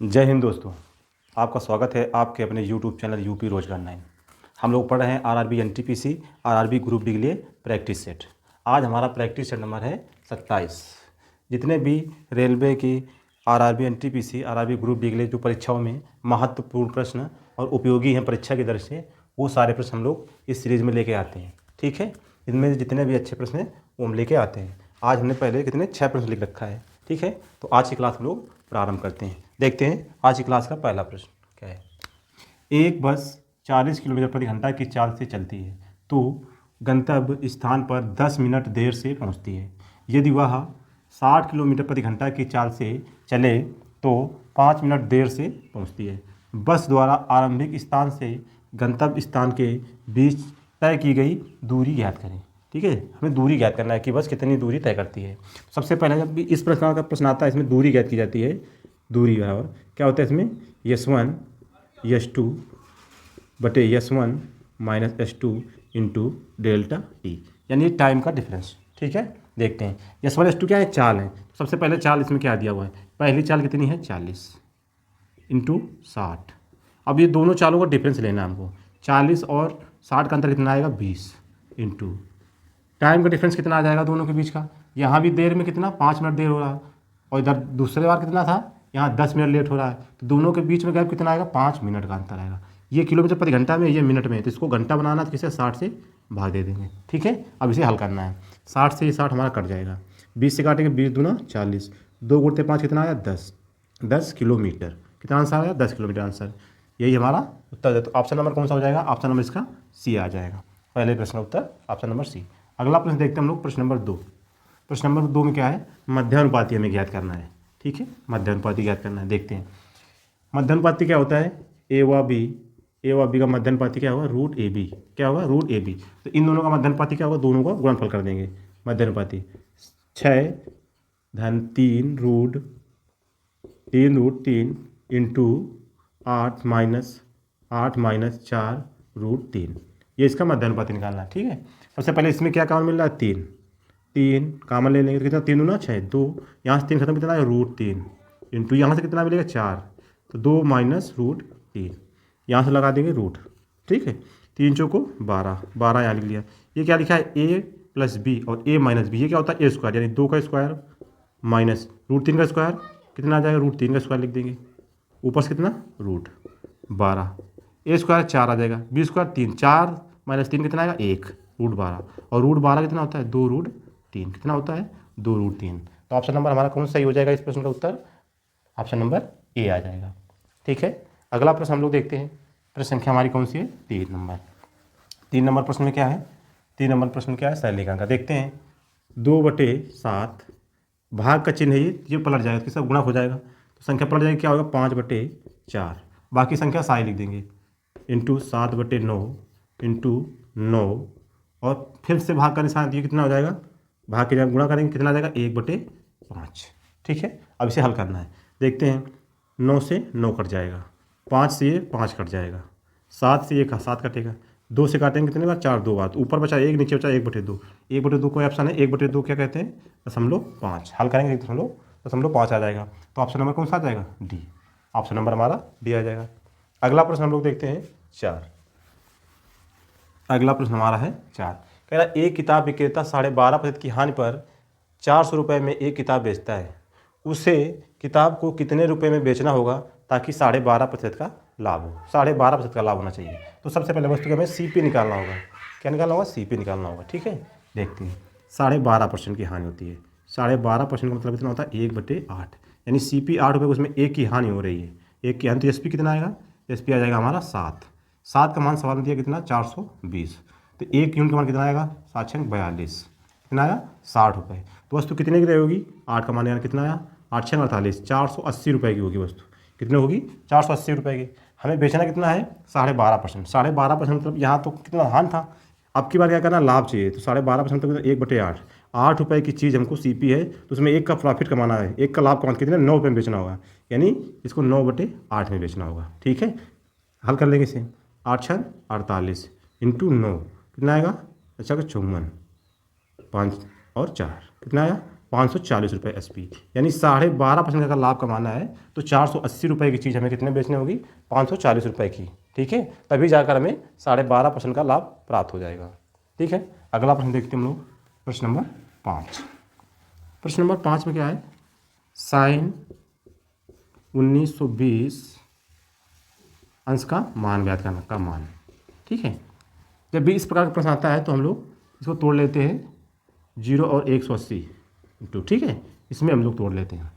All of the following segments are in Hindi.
जय हिंद दोस्तों। आपका स्वागत है आपके अपने यूट्यूब चैनल यूपी रोजगार 9। हम लोग पढ़ रहे हैं RRB NTPC RRB group D के लिए प्रैक्टिस सेट। आज हमारा प्रैक्टिस सेट नंबर है 27। जितने भी रेलवे की RRB NTPC RRB group D के लिए जो परीक्षाओं में महत्वपूर्ण प्रश्न और उपयोगी हैं परीक्षा की दृष्टि से, वो सारे प्रश्न हम लोग इस सीरीज़ में लेके आते हैं। ठीक है, इनमें जितने भी अच्छे प्रश्न हैं वो हम लेके आते हैं। आज हमने पहले कितने 6 प्रश्न लिख रखा है। ठीक है, तो आज की क्लास हम लोग प्रारंभ करते हैं। देखते हैं आज की क्लास का पहला प्रश्न क्या है। एक बस 40 किलोमीटर प्रति घंटा की चाल से चलती है तो गंतव्य स्थान पर 10 मिनट देर से पहुंचती है। यदि वह 60 किलोमीटर प्रति घंटा की चाल से चले तो 5 मिनट देर से पहुंचती है। बस द्वारा आरंभिक स्थान से गंतव्य स्थान के बीच तय की गई दूरी ज्ञात करें। ठीक है, हमें दूरी ज्ञात करना है कि बस कितनी दूरी तय करती है। सबसे पहले जब भी इस प्रकार का प्रश्न आता है, इसमें दूरी ज्ञात की जाती है। दूरी बराबर क्या होता है इसमें, S1 S2 बटे S1 minus S2 into delta T, यानी टाइम का डिफरेंस। ठीक है, देखते हैं S1 S2 क्या है, चाल है। सबसे पहले चाल इसमें क्या दिया हुआ है, पहली चाल कितनी है 40 इंटू 60। अब ये दोनों चालों का डिफरेंस लेना है हमको। 40 और 60 का अंतर कितना आएगा 20 इंटू टाइम का डिफरेंस कितना आ जाएगा दोनों के बीच का। यहाँ भी देर में कितना 5 मिनट देर हो रहा है और इधर दूसरे बार कितना था, यहाँ 10 मिनट लेट हो रहा है। तो दोनों के बीच में गैप कितना आएगा, 5 मिनट का अंतर आएगा। ये किलोमीटर प्रति घंटा में, ये मिनट में, तो इसको घंटा बनाना तो किसे 60 से भाग दे देंगे। ठीक है, अब इसे हल करना है। 60 से ये 60 हमारा कट जाएगा, 20 से काटेंगे 20 दूना 40, 2 गुणते 5 कितना आया 10 किलोमीटर। कितना आंसर आया 10 किलोमीटर आंसर। यही हमारा उत्तर है। तो ऑप्शन नंबर कौन सा हो जाएगा, ऑप्शन नंबर इसका सी आ जाएगा। पहले प्रश्न का उत्तर ऑप्शन नंबर सी। अगला प्रश्न देखते हैं हम लोग, प्रश्न नंबर 2। प्रश्न नंबर 2 में क्या है, मध्यानुपाती हमें ज्ञात करना है। ठीक है, मध्यानुपाती ज्ञात करना है। देखते हैं मध्यानुपाती क्या होता है, ए व बी का मध्यानुपाती क्या होगा, रूट ए बी। क्या होगा, रूट ए बी। तो इन दोनों का मध्यानुपाती क्या होगा, दोनों का गुणनफल कर देंगे। मध्यानुपाती 6 धन 3 रूट 3 इंटू 8 माइनस 4 रूट 3। ये इसका मध्यानुपाती निकालना है। ठीक है, सबसे पहले इसमें क्या कॉमन मिल रहा है, 3 कॉमन ले लेंगे तो कितना, 3 दूना 6, 2 यहाँ से 3 खत्म, कितना है रूट 3 इंटू यहाँ से कितना मिलेगा 4, तो 2 माइनस रूट 3, यहाँ से लगा देंगे रूट। ठीक है, 3 चौको 12 यहाँ लिख लिया। ये क्या लिखा है, ए प्लस बी और ए माइनस बी, ये क्या होता है ए स्क्वायर, यानी 2 का स्क्वायर माइनस रूट 3 का स्क्वायर, कितना आ जाएगा, रूट 3 का स्क्वायर लिख देंगे। ऊपर से कितना रूट 12, ए स्क्वायर 4 आ जाएगा, बी स्क्वायर 3, 4 माइनस 3 कितना आएगा 1 रूट 12, और रूट 12 कितना होता है 2 रूट 3, कितना होता है 2 रूट 3। तो ऑप्शन नंबर हमारा कौन सा सही हो जाएगा, इस प्रश्न का उत्तर ऑप्शन नंबर ए आ जाएगा। ठीक है, अगला प्रश्न हम लोग देखते हैं। प्रश्न संख्या हमारी कौन सी है, 3 नंबर प्रश्न में क्या है, 3 नंबर प्रश्न में क्या है, सरलीकरण का। देखते हैं 2/7 भाग का चिन्ह है, ये पलट जाएगा, किसका गुणक हो जाएगा, तो संख्या पलट जाएगी, क्या होगा 5/4। बाकी संख्या साई लिख देंगे इंटू 7/9 इंटू 9, और फिर से भाग का निशान दिए, कितना हो जाएगा, भाग के जब गुणा करेंगे कितना आ जाएगा 1/5। ठीक है, अब इसे हल करना है। देखते हैं 9 से 9 कट जाएगा, 5 से 5 कट जाएगा, 7 से 7 कटेगा, 2 से काटेंगे कितने बार 4, 2 बार, तो ऊपर बचा 1, नीचे बचा 1/2। 1/2 कोई ऑप्शन है, 1/2 क्या कहते हैं, 0.5। हल करेंगे 0.5 आ जाएगा। तो ऑप्शन नंबर कौन सा आ जाएगा, डी। ऑप्शन नंबर हमारा डी आ जाएगा। अगला प्रश्न हम लोग देखते हैं 4। अगला प्रश्न हमारा है 4। कह रहा एक किताब विक्रेता 12.5% की हानि पर 400 रुपये में एक किताब बेचता है। उसे किताब को कितने रुपए में बेचना होगा ताकि 12.5% का लाभ हो। 12.5% का लाभ होना चाहिए। तो सबसे पहले वस्तु का हमें CP निकालना होगा। क्या निकालना होगा, CP निकालना होगा। ठीक है, देखते हैं 12.5% की हानि होती है। 12.5% का मतलब कितना होता है 1/8, यानी CP 8 रुपये, उसमें एक की हानि हो रही है, एक की हानि। तो SP कितना आएगा, SP आ जाएगा हमारा 7 का मान सवाल में दिया कितना 420, तो 1 यूनिट का मान कितना आएगा 7×42, कितना आया 60 रुपये। तो वस्तु कितने की रहेगी, 8 का मान यानी कितना आया 8×48, 480 रुपये की होगी वस्तु। कितने होगी 480 रुपये की। हमें बेचना कितना है 12.5%। 12.5% मतलब यहाँ तो कितना हान था, अब की बार क्या करना, लाभ चाहिए। तो 12.5% तो 1/8, 8 रुपये की चीज़ हमको CP है, तो उसमें 1 का प्रॉफिट कमाना है, 1 का लाभ कमाना, कितने 9 रुपये में बेचना होगा, यानी इसको 9/8 में बेचना होगा। ठीक है, हल कर लेंगे इसे। 8×48 इंटू 9 कितना आएगा, अच्छा 54, 5 और 4 कितना आया 540 रुपये SP, यानी 12.5% का लाभ कमाना है तो 480 रुपये की चीज़ हमें कितने बेचनी होगी? 540 रुपये की। ठीक है, तभी जाकर हमें 12.5% का लाभ प्राप्त हो जाएगा। ठीक है, अगला प्रश्न देखते हैं हम लोग, प्रश्न नंबर 5। प्रश्न नंबर 5 में क्या है? साइन 1920 अंश का मान ज्ञात करना का मान। ठीक है, जब भी इस प्रकार का प्रश्न आता है तो हम लोग इसको तोड़ लेते हैं 0 और 180 इंटू। ठीक है, इसमें हम लोग तोड़ लेते हैं।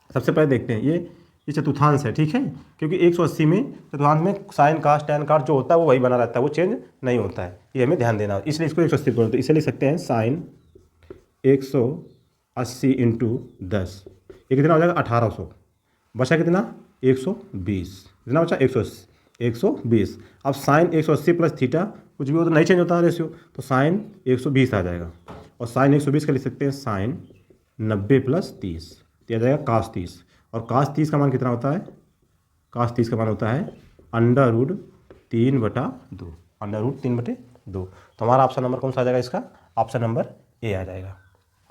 सबसे पहले देखते हैं ये चतुर्थांश है। ठीक है, क्योंकि 180 में चतुर्थांश में साइन कास टैन काट जो होता है वो वही बना रहता है, वो चेंज नहीं होता है, ये हमें ध्यान देना। इसलिए इसको 180 तोड़ देते हैं। इसे लिख सकते हैं साइन 180 इंटू 10, ये कितना हो जाएगा? 1800। बचा कितना? 120। कितना बचा? 120। अब साइन 180 प्लस थीटा कुछ भी हो तो नहीं चेंज होता है रेशियो, तो साइन 120 आ जाएगा। और साइन 120 का लिख सकते हैं साइन 90 प्लस 30, तो आ जाएगा कास 30। और कास 30 का मान कितना होता है? कास 30 का मान होता है √3/2। √3/2। तो हमारा ऑप्शन नंबर कौन सा आ जाएगा इसका? ऑप्शन नंबर ए आ जाएगा।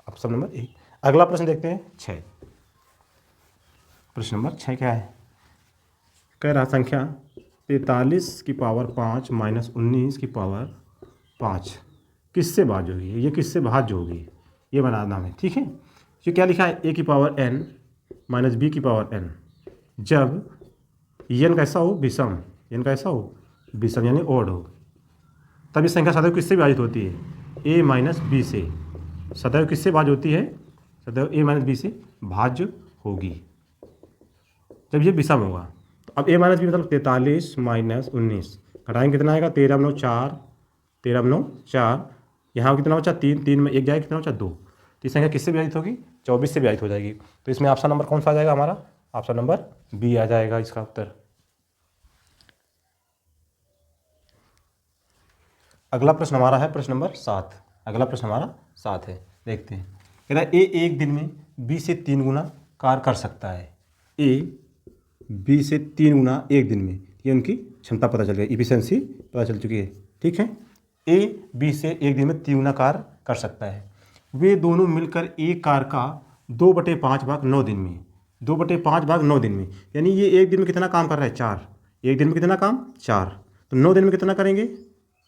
Option number A. अगला प्रश्न देखते हैं 6। प्रश्न नंबर 6 क्या है? कह रहा संख्या 43 की पावर 5 माइनस 19 की पावर 5 किससे भाज्य होगी? ये किससे भाज्य होगी ये बनाना हमें। ठीक है, ये क्या लिखा है? a की पावर n माइनस b की पावर n जब n कैसा हो? विषम। n कैसा हो? विषम यानी ओड हो, तब इस संख्या सदैव किससे विभाजित होती है? a माइनस बी से। सदैव किससे भाज्य होती है? सदैव a माइनस बी से भाज्य होगी जब ये विषम होगा। तो अब a माइनस बी मतलब 43 माइनस 19, घटाएंगे कितना आएगा? 13 9 4, 13 9 4, यहाँ कितना बचा? 3, 3 में 1 जाएगा, कितना बचा? 2। तो इस संख्या किससे विभाजित होगी? 24 से विभाजित हो जाएगी। तो इसमें ऑप्शन नंबर कौन सा आ जाएगा हमारा? ऑप्शन नंबर बी आ जाएगा इसका उत्तर। अगला प्रश्न हमारा है प्रश्न नंबर 7। अगला प्रश्न हमारा 7 है, देखते हैं। कह रहा है ए एक दिन में बी से 3 गुना कार्य कर सकता है। ए बी से 3 गुना एक दिन में, ये उनकी क्षमता पता चल गई, इफिशियंसी पता चल चुकी है। ठीक है, ए बी से एक दिन में 3 गुना कार्य कर सकता है। वे दोनों मिलकर एक कार का 2/5 भाग 9 दिन में, 2/5 भाग 9 दिन में, यानी ये एक दिन में कितना काम कर रहा है? 4। एक दिन में कितना काम? 4। तो 9 दिन में कितना करेंगे?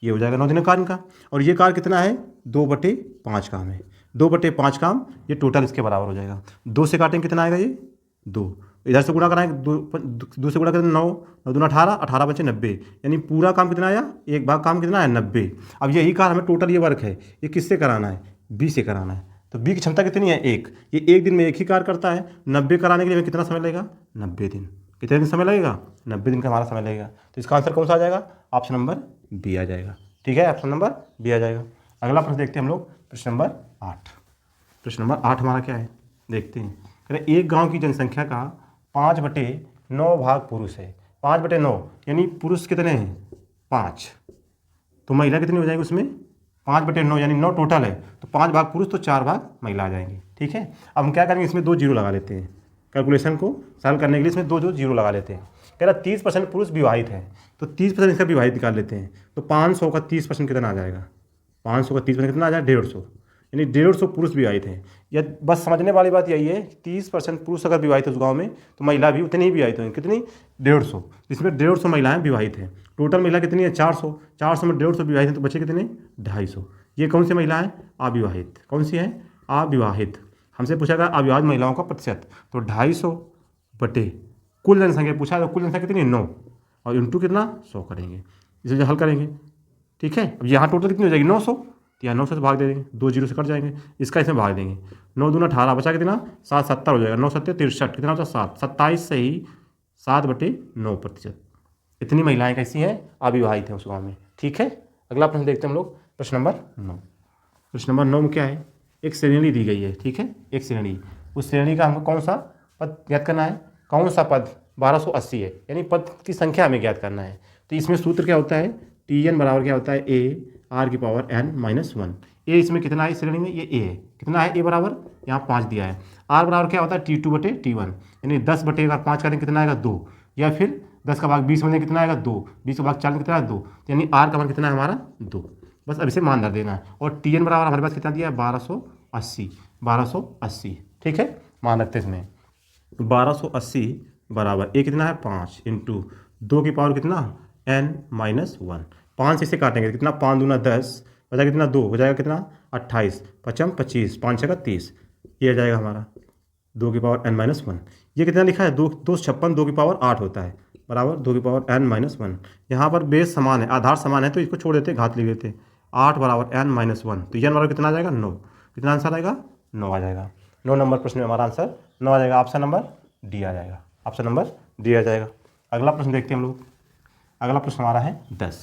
ये हो जाएगा 9 दिन का कार्य का। और ये कार्य कितना है? 2/5 काम है। 2/5 काम, ये टोटल इसके बराबर हो जाएगा। 2 से काटेंगे कितना आएगा? ये 2। इधर से गुणा कराएंगे, 2 से गुणा करें 9, 9 दूना 18, 18 बचे 90, यानी पूरा काम कितना आया? एक भाग काम कितना है? 90। अब यही कार्य हमें टोटल ये वर्क है, ये किससे कराना है? बी से कराना है। तो बी की क्षमता कितनी है? 1। ये एक दिन में एक ही कार्य करता है। 90 कराने के लिए हमें कितना समय लगेगा? 90 दिन। कितने दिन समय लगेगा? 90 दिन का हमारा समय लगेगा। तो इसका आंसर कौन सा आ जाएगा? ऑप्शन नंबर बी आ जाएगा। ठीक है, ऑप्शन नंबर बी आ जाएगा। अगला प्रश्न देखते हैं हम लोग, प्रश्न नंबर 8। प्रश्न नंबर 8 हमारा क्या है? देखते हैं। कह रहे एक गाँव की जनसंख्या का 5/9 भाग पुरुष है। 5/9 यानी पुरुष कितने हैं? 5। तो महिला कितनी हो जाएगी उसमें? 5/9 यानी 9 टोटल है, तो 5 भाग पुरुष तो 4 भाग महिला आ जाएंगे। ठीक है, अब हम क्या करेंगे? इसमें 2 जीरो लगा लेते हैं। कैलकुलेशन को सरल करने के लिए इसमें 2 जीरो लगा लेते हैं। कह रहा 30% पुरुष विवाहित है, तो 30% इसका विवाहित निकाल लेते हैं। तो 500 का 30% कितना आ जाएगा? 500 का 30% कितना आ जाएगा? 150, यानी 150 पुरुष विवाहित हैं। या बस समझने वाली बात यही है, 30% पुरुष अगर विवाहित है उस गाँव में, तो महिला भी उतनी ही विवाहित होंगी। कितनी? 150। इसमें 150 महिलाएं विवाहित हैं। टोटल महिला कितनी है? 400। 400 में 150 विवाहित हैं, तो बचे कितने? 250। ये कौन सी महिला है? अविवाहित। कौन सी है? अविवाहित। हमसे पूछा गया अविवाहित महिलाओं का प्रतिशत, तो 250 बटे कुल जनसंख्या पूछा, तो कुल जनसंख्या कितनी? 9, और इंटू कितना? 100 करेंगे। इसे हल करेंगे। ठीक है, अब यहाँ टोटल कितनी हो जाएगी? 900। तो यहाँ 900 से भाग दे देंगे, 2 जीरो से कट जाएंगे, इसका इसमें भाग देंगे। 9 दूना 18, बचा कितना? 7 70 हो जाएगा। 9 7 63, कितना होता है? 7। 27 से ही 7/9%। इतनी महिलाएं कैसी हैं? अविवाहित हैं उस गाँव में। ठीक है, अगला प्रश्न देखते हैं हम लोग, प्रश्न नंबर 9। प्रश्न नंबर 9 में क्या है? एक श्रेणी दी गई है। ठीक है, एक श्रेणी, उस श्रेणी का हमको कौन सा पद ज्ञात करना है? कौन सा पद? 1280 है, यानी पद की संख्या हमें ज्ञात करना है। तो इसमें सूत्र क्या होता है? Tn बराबर क्या होता है? a r की पावर n-1। ए इसमें कितना है? श्रेणी में ये a है। कितना है? a बराबर यहाँ 5 दिया है। r बराबर क्या होता है? T2/T1, यानी 10/5 करेंगे कितना आएगा? 2, या फिर 10 का भाग 20 में कितना आएगा? 2, 20 का भाग 40 कितना है? 2, यानी r का मान कितना है हमारा? 2। बस अब इसे मान धर देना है। और Tn बराबर हमारे पास कितना दिया है? 1280 80, 1280, ठीक है, मान रखते हैं इसमें 1280 बराबर ये कितना है 5 इंटू 2 की पावर कितना n-1, 5 से इसे काटेंगे कितना 5 दूना 10, बचा कितना 2, हो जाएगा कितना 28, 5 25, 5 6 30, ये आ जाएगा हमारा 2 की पावर n-1। ये कितना लिखा है 256, 2 की पावर 8 होता है बराबर 2 की पावर n-1। यहाँ पर बेस समान है, आधार समान है, तो इसको छोड़ देते, घात लिख देते, 8 बराबर n-1, तो n बराबर कितना आ जाएगा 9, कितना आंसर आएगा 9 आ जाएगा। 9 नंबर प्रश्न में हमारा आंसर 9 आ जाएगा, ऑप्शन नंबर डी आ जाएगा, ऑप्शन नंबर डी आ जाएगा। अगला प्रश्न देखते हैं हम लोग। अगला प्रश्न हमारा है 10,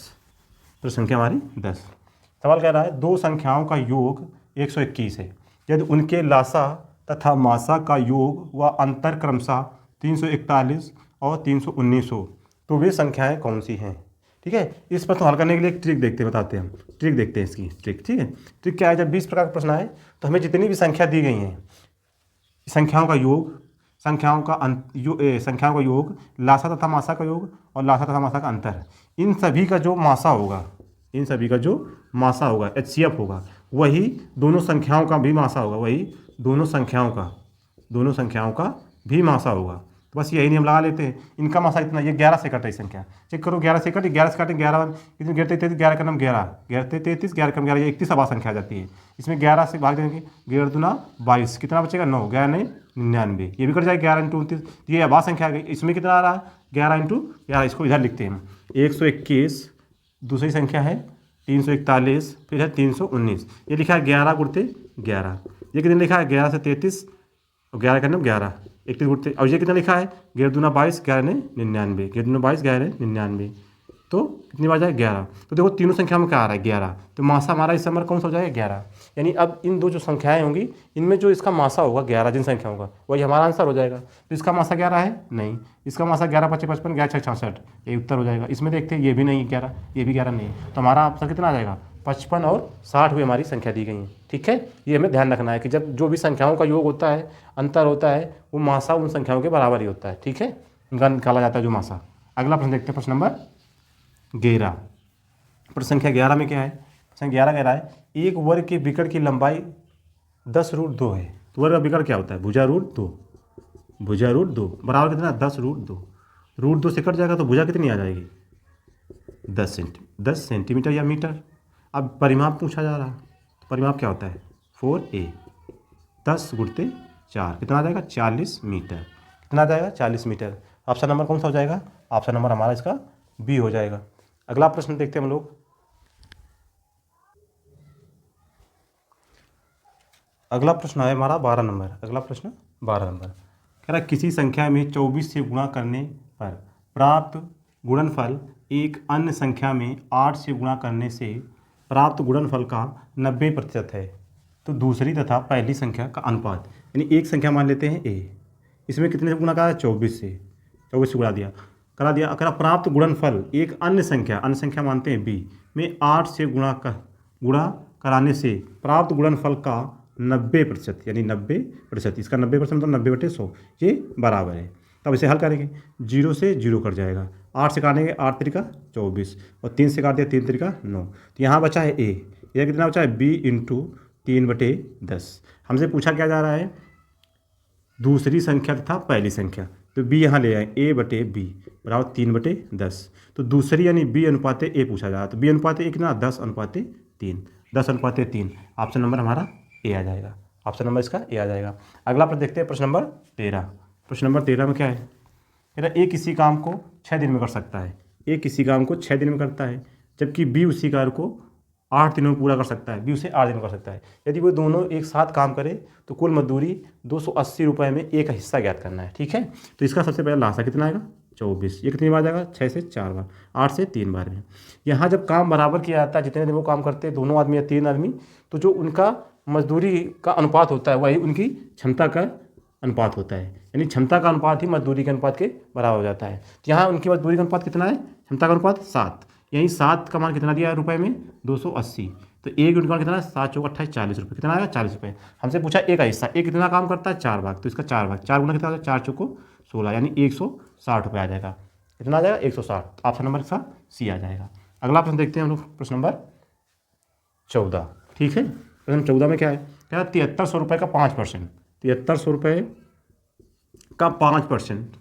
प्रश्न संख्या हमारी 10। सवाल कह रहा है दो संख्याओं का योग 121 है, यदि उनके लासा तथा मासा का योग व अंतर क्रमशः 341 और 319 हो, तो वे संख्याएं कौन सी हैं। ठीक है, इस प्रश्न हल करने के लिए एक ट्रिक देखते हैं, बताते हैं हम ट्रिक देखते हैं इसकी ट्रिक। ठीक है, ट्रिक क्या है, जब 20 प्रकार का प्रश्न आए तो हमें जितनी भी संख्या दी गई हैं, संख्याओं का योग, संख्याओं का योग, लासा तथा मासा का योग और लासा तथा मासा का अंतर, इन सभी का जो मासा होगा, इन सभी का जो मासा होगा HCF होगा, वही दोनों संख्याओं का भी मासा होगा, वही दोनों संख्याओं का भी मासा होगा। तो बस यही नियम लगा लेते हैं। इनका मासा इतना, ये 11 से कट रही संख्या, चेक करो 11 से कट, 11 से काटें 11 कितनी 33, 11 का नाम 11, 33, 11 का नाम 11, ये 31 आवाज संख्या आ जाती है। इसमें 11 से भाग देंगे, 11 दूना 22, कितना बचेगा 9, 11 नहीं 99, ये भी कट जाएगा 11 इंटू 29, ये आवाज संख्या आ गई। इसमें कितना आ रहा है 11 इंटू 11, इसको इधर लिखते हैं 121, दूसरी संख्या है 341, फिर है 319, ये लिखा है 11 गुणते 11, ये कितने लिखा है 11 से 33 और 11 का नाम 11, 31 गुणते, और ये कितना लिखा है 11 दूना 22, 11 ने 99, 11 दूना 22, 11 ने 99, तो कितनी बार जाए 11। तो देखो तीनों संख्या में क्या आ रहा है 11, तो मासा हमारा इस नंबर कौन सा हो जाएगा 11। यानी अब इन दो जो संख्याएं होंगी, इनमें जो इसका मासा होगा 11, जिन संख्याओं का, वही हमारा आंसर हो जाएगा। तो इसका मासा 11 है नहीं, इसका मासा 11 25 55, 11 6 66, ये उत्तर हो जाएगा। इसमें देखते हैं ये भी नहीं 11, ये भी 11 नहीं है, तो हमारा आंसर कितना आ जाएगा 55 और 60 हुई हमारी संख्या दी गई है। ठीक है, ये हमें ध्यान रखना है कि जब जो भी संख्याओं का योग होता है, अंतर होता है, वो मासा उन संख्याओं के बराबर ही होता है। ठीक है, उनका निकाला जाता है जो मासा। अगला प्रश्न देखते हैं, प्रश्न नंबर 11। प्रश्न संख्या 11 में क्या है, प्रश्न 11 कह रहा है एक वर्ग के विकर्ण की लंबाई 10√2 है, तो वर्ग का विकर्ण क्या होता है भुजा√2, भुजा√2 बराबर कितना 10√2, √2 से कट जाएगा तो भुजा कितनी आ जाएगी 10 सेंटीमीटर या मीटर। अब परिमाप पूछा जा रहा है, तो परिमाप क्या होता है 4a, 10 गुणते 4, कितना आ जाएगा 40 मीटर, कितना आ जाएगा 40 मीटर। ऑप्शन नंबर कौन सा हो जाएगा, ऑप्शन नंबर हमारा इसका बी हो जाएगा। अगला प्रश्न देखते हैं हम लोग। अगला प्रश्न है हमारा 12 नंबर। अगला प्रश्न 12 नंबर कह रहा है किसी संख्या में 24 से गुणा करने पर प्राप्त गुणनफल एक अन्य संख्या में 8 से गुणा करने से प्राप्त गुणनफल का 90% है, तो दूसरी तथा पहली संख्या का अनुपात, यानी एक संख्या मान लेते हैं a, इसमें कितने से गुणा करा है 24 से गुणा दिया करा दिया। अगर प्राप्त गुणनफल एक अन्य संख्या मानते हैं b में 8 से गुणा कराने से प्राप्त गुणनफल का 90%, यानी 90%, इसका 90% मतलब 90/100, ये बराबर है। तब इसे हल करेंगे, 0 से 0 कट जाएगा, 8 से काटेंगे 8 त्रिका 24 और 3 से काट दिया 3 त्रिका 9, तो यहाँ बचा है a, यह कितना बचा है b इंटू 3/10। हमसे पूछा क्या जा रहा है दूसरी संख्या तथा पहली संख्या, तो b यहाँ ले आए a/b बराबर 3/10, तो दूसरी यानी b अनुपात a पूछा जा रहा है, तो b अनुपात a कितना 10:3, 10:3, ऑप्शन नंबर हमारा ए आ जाएगा, ऑप्शन नंबर इसका ए आ जाएगा। अगला प्रश्न देखते हैं, प्रश्न नंबर 13। प्रश्न नंबर 13 में क्या है, कह रहा ए किसी काम को 6 दिन में कर सकता है, ए किसी काम को 6 दिन में करता है, जबकि बी उसी कार्य को 8 दिनों में पूरा कर सकता है, बी उसे 8 दिन में कर सकता है। यदि वो दोनों एक साथ काम करे तो कुल मजदूरी 280 रुपये में एक हिस्सा ज्ञात करना है। ठीक है, तो इसका सबसे पहला लासा कितना आएगा 24, ये कितनी बार जाएगा 6 से 4 बार, 8 से 3 बार में। यहाँ जब काम बराबर किया जाता है, जितने दिन वो काम करते हैं 2 आदमी या 3 आदमी, तो जो उनका मजदूरी का अनुपात होता है वही उनकी क्षमता का अनुपात होता है, यानी क्षमता का अनुपात ही मजदूरी के अनुपात के बराबर हो जाता है। तो यहाँ उनकी मजदूरी का अनुपात कितना है, क्षमता का अनुपात 7, यही 7 का मान कितना दिया है रुपये में 280, तो एक यूनिट का कितना है 7 चौका 28 40 रुपये, कितना आएगा 40 रुपये। हमसे पूछा एक का हिस्सा, एक कितना काम करता है 4 भाग, तो इसका 4 भाग 4 गुना कितना आ जाएगा 4 चौको 16, यानी 160 रुपये आ जाएगा, कितना आ जाएगा 160, ऑप्शन नंबर इसका सी आ जाएगा। अगला प्रश्न देखते हैं हम लोग, प्रश्न नंबर 14। ठीक है, प्रश्न 14 में क्या है, क्या 7300 रुपये का 5%, 7300 रुपये का 5%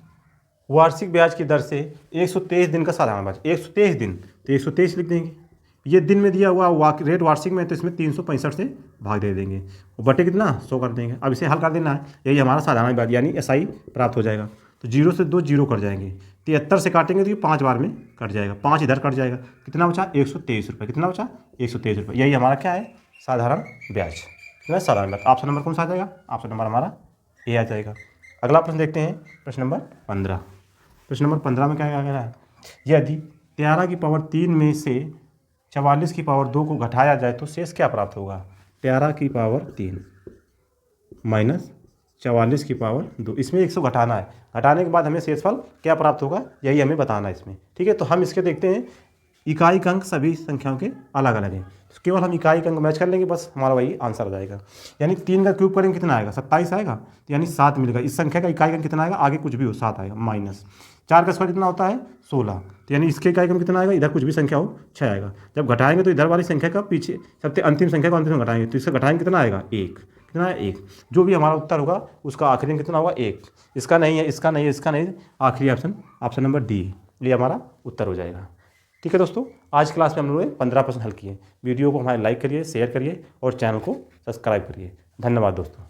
वार्षिक ब्याज की दर से 123 दिन का साधारण ब्याज, 123 दिन, तो 123 लिख देंगे। ये दिन में दिया हुआ रेट वार्षिक में, तो इसमें 365 से भाग दे देंगे, और बटे कितना 100 कर देंगे। अब इसे हल कर देना है, यही हमारा साधारण ब्याज यानी SI प्राप्त हो जाएगा। तो 0 से 2 जीरो कट जाएंगे, 73 से काटेंगे तो ये 5 बार में कट जाएगा, 5 इधर कट जाएगा, कितना बचा 123 रुपये, कितना बचा 123 रुपये। यही हमारा क्या है साधारण ब्याज, कितना साधारण ब्याज। ऑप्शन नंबर कौन सा आ जाएगा, ऑप्शन नंबर हमारा ए आ जाएगा। अगला प्रश्न देखते हैं, प्रश्न नंबर 15। प्रश्न नंबर 15 में क्या कह रहा है, यदि 13 की पावर 3 में से 44 की पावर 2 को घटाया जाए तो शेष क्या प्राप्त होगा। 13 की पावर 3 माइनस 44 की पावर 2, इसमें 100 घटाना है, घटाने के बाद हमें शेषफल क्या प्राप्त होगा यही हमें बताना है इसमें। ठीक है, तो हम इसके देखते हैं, इकाई का अंक सभी संख्याओं के अलग अलग हैं, केवल हम इकाई का अंक मैच कर लेंगे, बस हमारा वही आंसर आ जाएगा। यानी 3 का क्यूब करेंगे कितना आएगा 27 आएगा, तो यानी 7 मिलेगा। इस संख्या का इकाई का अंक कितना आएगा, आगे कुछ भी हो 7 आएगा, माइनस 4 का स्क्वायर कितना होता है 16, तो यानी इसके इकाई का अंक कितना आएगा, इधर कुछ भी संख्या हो 6 आएगा। जब घटाएंगे तो इधर वाली संख्या का पीछे सबसे अंतिम संख्या को अंतिम में घटाएंगे, तो इससे घटाएंगे कितना आएगा 1, कितना है 1। जो भी हमारा उत्तर होगा उसका आखिरी अंक कितना होगा 1। इसका नहीं है, इसका नहीं है, इसका नहीं, आखिरी ऑप्शन ऑप्शन नंबर डी, ये हमारा उत्तर हो जाएगा। ठीक है दोस्तों, आज क्लास में हम लोगों ने 15 प्रश्न हल किए। वीडियो को हमारे लाइक करिए, शेयर करिए और चैनल को सब्सक्राइब करिए। धन्यवाद दोस्तों।